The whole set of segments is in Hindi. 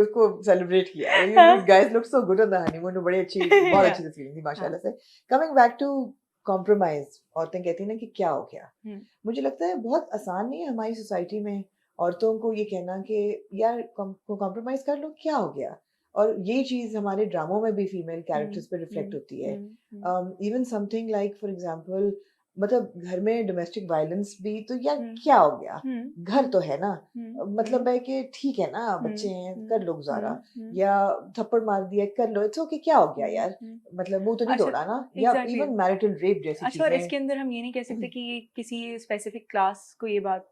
उसको सेलिब्रेट किया। You guys look so good on the honeymoon. तो बड़ी अच्छी, बहुत अच्छी फीलिंग थी माशाल्लाह से। Coming back to compromise, औरतें कहती हैं ना कि क्या हो गया। मुझे लगता है बहुत आसान नहीं है हमारी सोसाइटी में औरतों को ये कहना कि यार कॉम्प्रोमाइज कर लो, क्या हो गया। और ये चीज हमारे ड्रामों में भी फीमेल कैरेक्टर्स पे रिफ्लेक्ट होती है। Even something like for example, मतलब घर में डोमेस्टिक वायलेंस भी, तो यार क्या हो गया, घर तो है ना, मतलब है कि ठीक है ना, बच्चे हैं, कर लो गुजारा, या थप्पड़ मार दिया, कर लो, इट्स ओके, क्या हो गया यार, मतलब मुंह तो नहीं तोड़ा ना। या इवन मैरिटल रेप जैसी चीजें। और इसके अंदर हम ये नहीं कह सकते कि ये किसी स्पेसिफिक क्लास को ये बात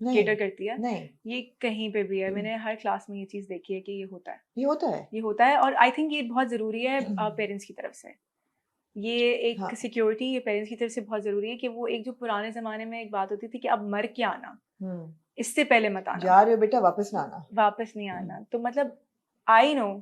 केटर करती है। नहीं, ये कहीं पे भी है, मैंने हर क्लास में ये चीज देखी है कि ये होता है, ये होता है। और आई थिंक ये बहुत जरूरी है पेरेंट्स की तरफ से। ये एक सिक्योरिटी ये पेरेंट्स की तरफ से बहुत जरूरी है कि वो एक जो पुराने जमाने में एक बात होती थी कि अब मर के आना, इससे पहले मत आना, जा रहे हो बेटा वापस ना आना, वापस नहीं आना। तो मतलब आई नो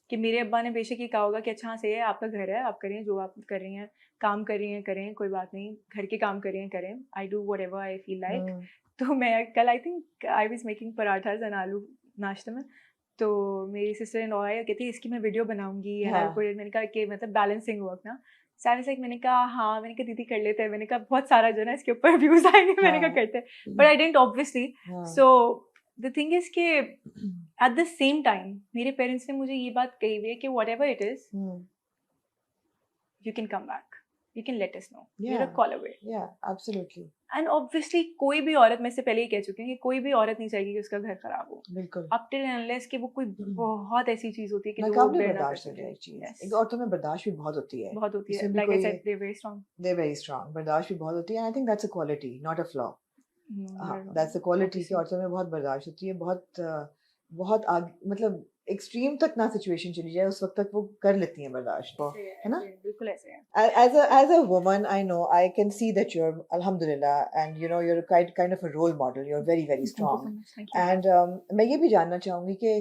कि मेरे अब्बा ने बेशक ये कहा होगा कि अच्छा सही है, आपका घर है, आप करें जो आप कर रही हैं, काम कर रही हैं करें, कोई बात नहीं, घर के काम कर रही हैं करें, I do what ever I feel like. तो मैं कल I think I was making parathas and आलू नाश्ते में, तो मेरी सिस्टर इन लॉ आई कहती है इसकी मैं वीडियो बनाऊंगी हर कोई। मैंने कहा कि मतलब बैलेंसिंग वर्क ना सारे से। मैंने कहा हाँ, मैंने कहा दीदी कर लेते हैं, मैंने कहा बहुत सारा जो ना इसके ऊपर व्यूज आएंगे, मैंने कहा करते हैं, but I didn't obviously. So the thing is के एट द सेम टाइम मेरे पेरेंट्स ने मुझे ये बात कही हुई है कि what ever it is you can come back, you can let us know, you're a call away. Yeah, absolutely. And obviously कोई भी औरत, मैं से पहले ही कह चुकी हूँ कि कोई भी औरत नहीं चाहेगी कि उसका घर खराब हो, बिल्कुल, up till and unless कि वो कोई बहुत ऐसी चीज होती है कि जो नाकाबिल बर्दाश्त हो जाए चीज। एक औरतों में बर्दाश्त भी बहुत होती है, like I said, they're very strong, बर्दाश्त भी बहुत होती है। I think that's a quality, not a flaw. That's a quality कि औरतों में बहुत बर्दाश्त होती है, बहुत मतलब एक्सट्रीम तक ना सिचुएशन चली जाए उस वक्त तक वो कर लेती हैं बर्दाश्त को, है ना। बिल्कुल ऐसे है। As a woman, I know, I can see that you're alhamdulillah, and you know you're kind of a role model. You're very, very strong. Thank you. And मैं ये भी जानना चाहूँगी कि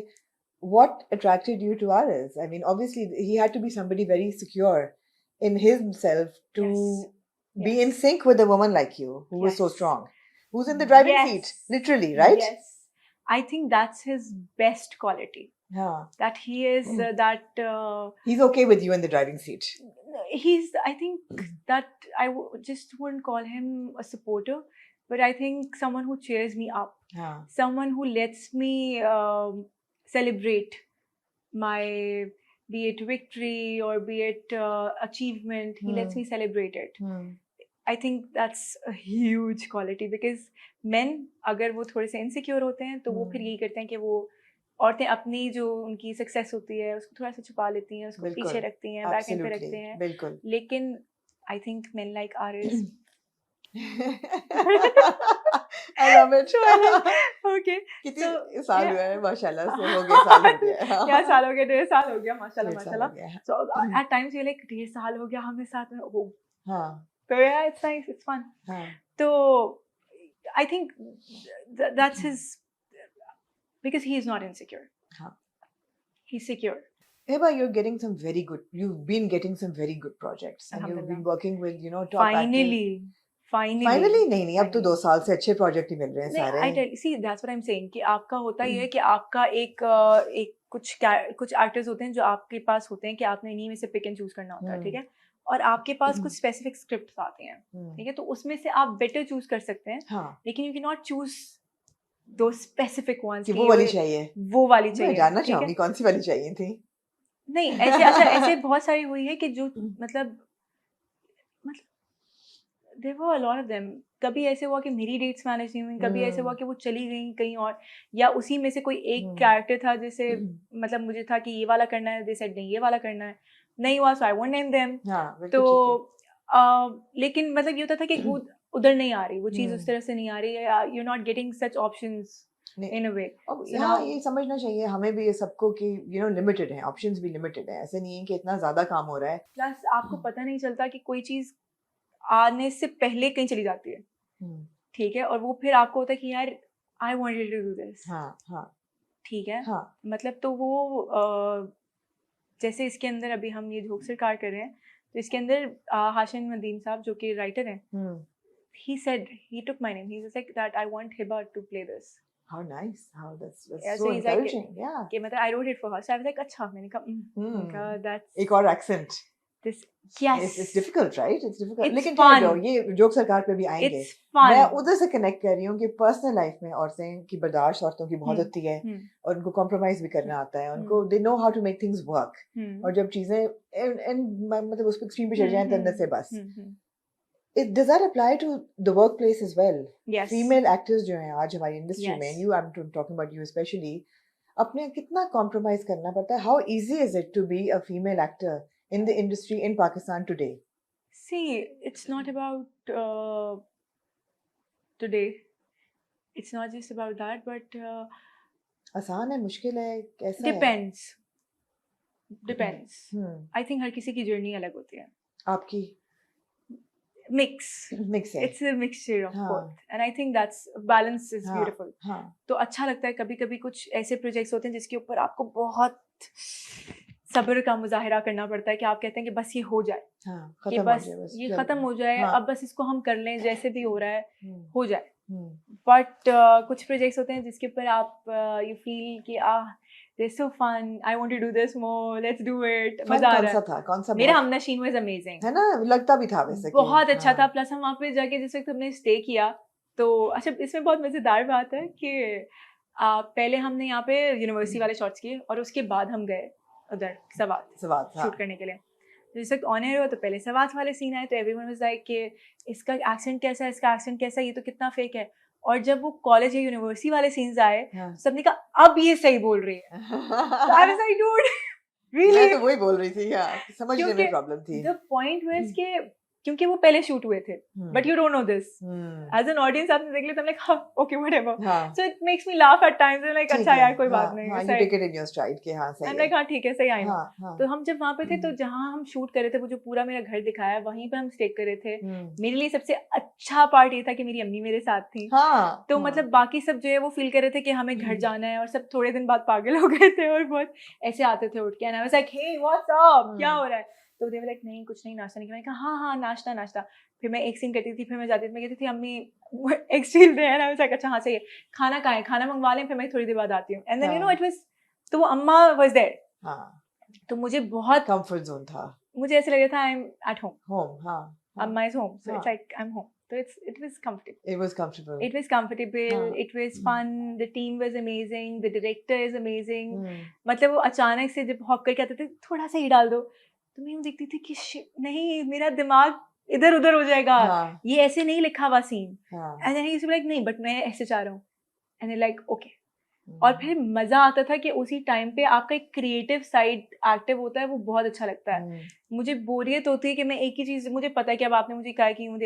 what attracted you to Aris? I mean, obviously he had to be somebody very secure in himself to be in sync with a woman like you who was so strong, who's in the driving seat, literally, right? Yes, I think that's his best quality. That he is he's okay with you in the driving seat. He's, I think that just wouldn't call him a supporter, but I think someone who cheers me up, someone who lets me celebrate my, be it victory or be it achievement, he lets me celebrate it. I think that's a huge quality, because men अगर वो थोड़े से insecure होते हैं तो वो फिर यही करते हैं कि वो औरतें अपनी जो उनकी सक्सेस होती है उसको थोड़ा सा छुपा लेती हैं, उसको पीछे रखती हैं, बैक एंड पे रखते हैं। बिल्कुल। लेकिन I think men like Aris I love it. Okay. कितने साल हुए हैं माशाल्लाह से, हो गया साल हो गया। क्या साल हो गया, 1.5 साल हो गया माशाल्लाह माशाल्लाह। So at times ये like 1.5 साल हो गया हमें साथ में हो। तो yeah, it's nice, it's fun. तो I think that's his, because he is not insecure. He's secure. Eba, you've been getting some very good projects, and you've been working with, you know, top actors. Finally नहीं, अब तो 2 साल से अच्छे प्रोजेक्ट ही मिल रहे हैं सारे। I tell, see, that's what I'm saying कि आपका होता ही है कि आपका एक कुछ एक्टर्स होते हैं जो आपके पास होते हैं कि आपने इन्हीं में से पिक एंड चूज करना होता है, ठीक है, और आपके पास कुछ स्पेसिफिक स्क्रिप्ट्स आते हैं, ठीक है, तो उसमें से आप बेटर चूज कर सकते हैं, लेकिन यू कैन नॉट चूज दो स्पेसिफिक वंस कि वो वाली चाहिए। मैं जानना चाहूंगी कौन सी वाली चाहिए थी। नहीं ऐसे, अच्छा ऐसे बहुत सारी हुई है कि जो मतलब there were a lot of them. कभी ऐसे हुआ कि मेरी डेट्स मैनेज नहीं हुई, कभी ऐसे हुआ कि वो चली गई कहीं और, या उसी में से कोई एक कैरेक्टर था जैसे मतलब मुझे था कि ये वाला करना है, they said नहीं ये वाला करना है, नहीं हुआ, so I won't name them. तो लेकिन मतलब ये होता था कि वो उधर नहीं आ रही, वो चीज़ उस तरह से नहीं आ रही, you're not getting such options in a way. यहाँ ये समझना चाहिए हमें भी ये सबको कि you know लिमिटेड है, ऑप्शंस भी लिमिटेड है, ऐसे नहीं है कि इतना ज्यादा काम हो रहा है। प्लस आपको पता नहीं चलता कि कोई चीज़ आने से पहले कहीं चली जाती है, ठीक है, और वो फिर आपको होता है कि यार I wanted to do this, ठीक है, मतलब तो वो जैसे इसके अंदर अभी हम ये झोंक सरकार कर रहे हैं, तो इसके अंदर हाशिम नदीम साहब जो कि राइटर हैं, he said, he took my name, he was like that I want Hiba to play this. How nice. That's Yeah, so so he's like, encouraging. Yeah. कि मतलब I wrote it for her. So I was like, अच्छा, मैंने कहा, that's एक और accent. this. Yes. It's difficult, right? It's difficult. It's लेकिन ठहर जाओ, fun. ये जोक सरकार पे भी आएंगे. It's fun. मैं उधर से कनेक्ट कर रही हूँ कि पर्सनल लाइफ में औरतें की बर्दाश्त औरतों की बहुत होती है और उनको कॉम्प्रोमाइज भी करना आता है. उनको they know how to make things work. और जब चीजें मतलब उस एक्सट्रीम पे चढ़ जाएं तो अंदर से बस. Does that apply to the workplace as well? Yes. Female actors जो हैं आज हमारी इंडस्ट्री में, Yes. I'm talking about you especially, अपने कितना कॉम्प्रोमाइज करना पड़ता है? How easy is it to be a female actor in the industry in Pakistan today? See, it's not about today. It's not just about that, but आसान है, मुश्किल है, कैसा है? Depends. I think हर किसी की जर्नी अलग होती है. आपकी Mix है. It's a mixture of both, and I think that's balance is beautiful. तो अच्छा लगता है. कभी-कभी कुछ ऐसे प्रोजेक्ट्स होते हैं जिसके ऊपर आपको बहुत सब्र का मुजाहिरा करना पड़ता है कि आप कहते हैं कि बस ये हो जाए, कि बस ये खत्म हो जाए, अब बस इसको हम कर लें, जैसे भी हो रहा है हो जाए. बट कुछ प्रोजेक्ट्स होते हैं जिसके ऊपर आप यू फील कि they're so fun, I want to do this more, let's do it. मजा आ रहा है. कौन सा मेरा हमनशीन was amazing. है ना, लगता भी था वैसे. बहुत अच्छा था. प्लस हम वहाँ पे जाके जिस वक्त हमने स्टे किया, तो अच्छा इसमें बहुत मजेदार बात है कि पहले हमने यहाँ पे यूनिवर्सिटी वाले शॉट्स किए और उसके बाद हम गए उधर सवात शूट करने के लिए. जिस वक्त ऑन एयर हुआ तो पहले सवात वाले सीन आए तो एवरीवन वाज लाइक कि इसका एक्सेंट कैसा है, इसका एक्सेंट कैसा है, ये तो कितना फेक है. और जब वो कॉलेज या यूनिवर्सिटी वाले सीन्स आए, सबने कहा अब ये सही बोल रही है. I was like, dude, really? मैं तो वही बोल रही थी यार, समझने में प्रॉब्लम थी. The point was कि क्योंकि वो पहले शूट हुए थे, but you don't know this. As an audience आपने देख लिया तो I'm like, okay, whatever. So it makes me laugh at times. I'm like, अच्छा यार कोई बात नहीं. You take it in your stride कि हाँ सही है. I'm like, हाँ ठीक है, सही आई. तो हम जब वहाँ पे थे तो जहाँ हम शूट कर रहे थे, वो जो पूरा मेरा घर दिखाया, वहीं पे हम स्टे कर रहे थे. मेरे लिए सबसे अच्छा पार्ट ये था कि मेरी अम्मी मेरे साथ थी. तो मतलब बाकी सब जो है वो फील कर रहे थे कि हमें घर जाना है, और सब थोड़े दिन बाद पागल हो गए थे और बहुत ऐसे आते थे उठ के. And I was like, hey, what's up? क्या हो रहा है? तो दे लाइक नहीं कुछ नहीं, नाश्ता नहीं किया. मैंने कहा हाँ नाश्ता. फिर मैं एक सीन करती थी, फिर मैं जाती थी, मैं कहती थी अम्मी एक steel they. And I was like अच्छा हाँ सही है, खाना कहाँ है, खाना मंगवा लें, फिर मैं थोड़ी देर बाद आती हूँ. And then you know it was, तो वो अम्मा वाज देयर. तो मुझे बहुत कंफर्ट जोन था. मुझे ऐसे लग रहा था आई एम एट होम. अम्मा is home, so it's like I am home. So it was comfortable. It was fun. The team was amazing. The director is amazing. मतलब वो अचानक से जब हॉक करके आते थे, थोड़ा सा ही डाल दो, तो मैं यूँ देखती थी कि नहीं, मेरा दिमाग इधर उधर हो जाएगा. ये ऐसे नहीं लिखा हुआ scene. And then he used to be like नहीं, but मैं ऐसे चाह रहा हूँ. And they're like okay. और फिर मजा आता था कि उसी टाइम पे आपका एक क्रिएटिव साइड एक्टिव होता है, वो बहुत अच्छा लगता है. मुझे बोरियत होती है कि मैं एक ही चीज, मुझे पता है कि अब आपने मुझे कहा कि यूँ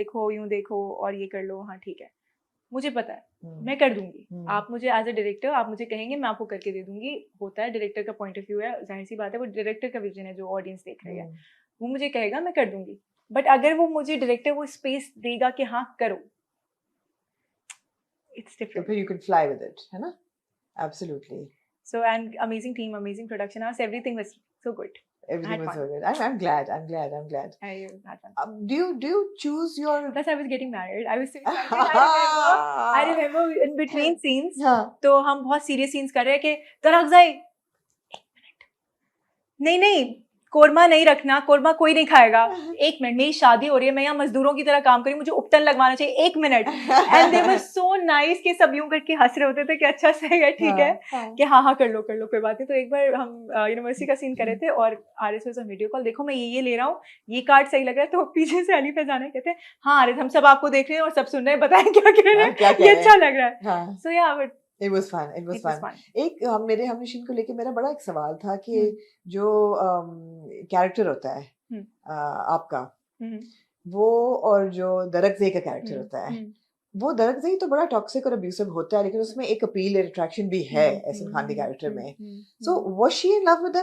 देखो और ये कर लो, हाँ ठीक है, मुझे पता है, मैं कर दूंगी. आप मुझे एज अ डायरेक्टर आप मुझे कहेंगे, मैं आपको करके दे दूंगी. होता है डायरेक्टर का पॉइंट ऑफ व्यू है, जाहिर सी बात है, वो डायरेक्टर का विजन है जो ऑडियंस देख रही है, वो मुझे कहेगा मैं कर दूंगी. बट अगर वो मुझे डायरेक्टर वो स्पेस देगा कि हाँ करो, इट्स डिफरेंट. फिर you can fly with it, है ना. Absolutely. So, and amazing team, amazing production house, everything was so good. Everything was so good. I'm glad. I had fun. Do you choose your? Plus, I was getting married. I was so excited. I remember in between scenes. तो हम बहुत serious scenes कर रहे हैं कि तराकज़ाई 1 मिनट. नहीं कोरमा नहीं रखना, कोरमा कोई नहीं खाएगा. 1 मिनट, मेरी शादी हो रही है, मैं यहाँ मजदूरों की तरह काम करी, मुझे उपटन लगवाना चाहिए. 1 minute. And they were so nice कि सब यूं करके हंस रहे होते थे कि अच्छा सही है, ठीक है, कि हाँ कर लो कोई बात नहीं. तो एक बार हम यूनिवर्सिटी का सीन कर रहे थे और Aaris was on video call, देखो मैं ये ले रहा हूँ, ये कार्ड सही लग रहा है. तो पीछे से अली फैजाना कहते हैं हाँ आरिस हम सब आपको देख रहे हैं और सब सुन रहे हैं, बताएं क्या कह रहे हैं, ये अच्छा लग रहा है. सो या बट It was fun. एक मेरे हमनशीन को लेके मेरा बड़ा एक सवाल था कि जो कैरेक्टर होता है आपका, वो और जो दरकज़ई का कैरेक्टर होता है, वो दरकज़ई तो बड़ा टॉक्सिक और अब्यूसिव होता है, लेकिन उसमें एक अपील, अट्रैक्शन भी है एहसान खान के कैरेक्टर में. So was she in love with him?